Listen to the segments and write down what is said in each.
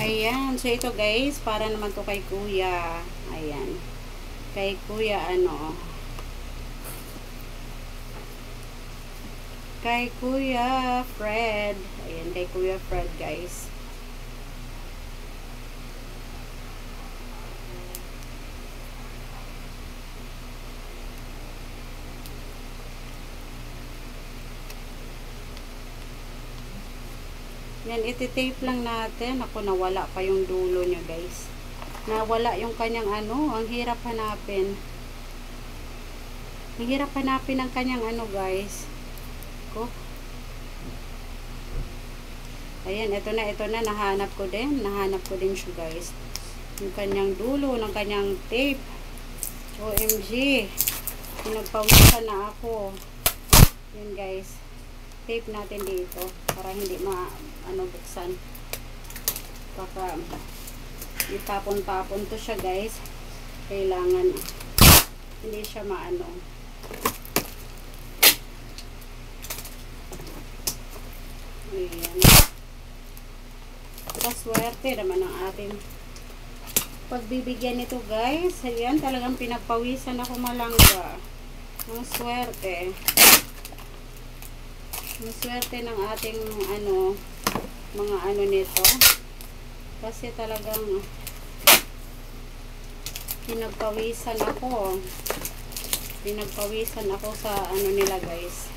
Ayan. So, ito guys, para naman to kay kuya. Ayan. Kay kuya, kay kuya Fred. Ayan, kay kuya Fred guys. Yan, iti-tape lang natin. Ako, nawala pa yung dulo niya, guys. Nawala yung kanyang ang hirap hanapin. Ang hirap hanapin ang kanyang guys. Ko. Ayan, ito na, nahanap ko din. Nahanap ko din siya, guys. Yung kanyang dulo ng kanyang tape. OMG. Pinagpawisan na ako. Yun, guys. Tape natin dito para hindi buksan. Baka itapon-tapon to siya, guys. Kailangan hindi siya ayan. Paswerte naman ang ating pagbibigyan nito, guys. Ayan, talagang pinagpawisan ako malangga. Ang swerte. Ang swerte ng ating mga nito. Kasi talagang pinagpawisan ako. Pinagpawisan ako sa nila, guys.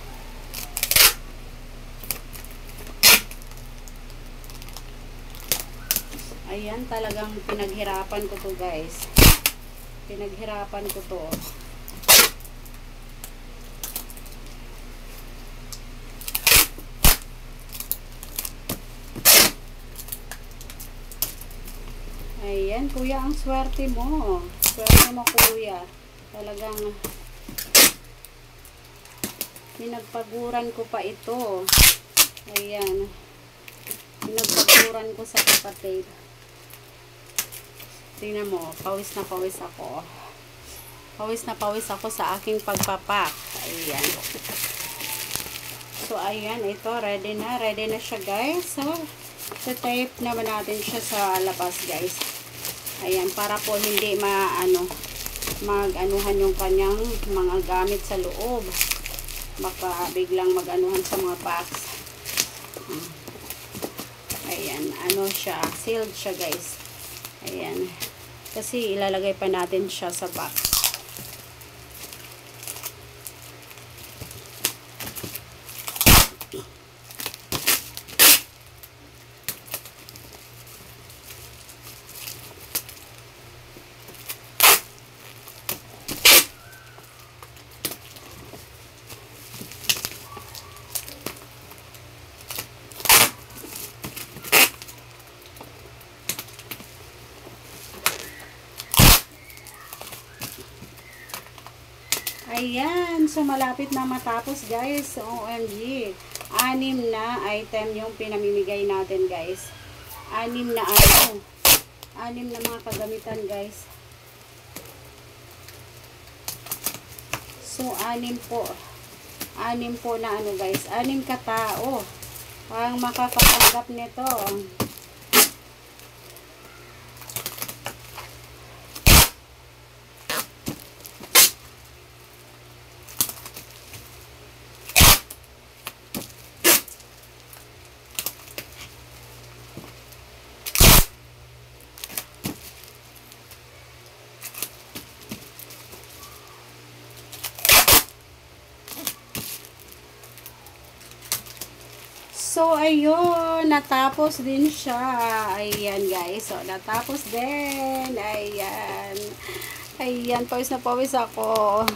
Ayan, talagang pinaghirapan ko to, guys. Pinaghirapan ko to. Ayan, kuya, ang swerte mo. Swerte mo, kuya. Talagang pinagpaguran ko pa ito. Ayan. Pinagpaguran ko sa kapatid. Tingnan mo, pawis na pawis ako. Pawis na pawis ako sa aking pagpapak. Ayan. So, ayan, ito, ready na siya, guys. So, tape naman natin siya sa labas, guys. Ayan, para po hindi mag-anuhan yung kanyang mga gamit sa loob. Baka biglang mag-anuhan sa mga box. Ayan, siya, sealed siya, guys. Ayan. Kasi ilalagay pa natin siya sa box. Ayan, so malapit na matapos, guys. OMG, 6 na item yung pinamimigay natin, guys. 6 na 6 na mga kagamitan, guys. So 6 po na guys, 6 katao ang makakatanggap nito. So, ayun, natapos din siya. Ayan, guys. So, natapos din. Ayan. Ayan, pawis na pawis ako.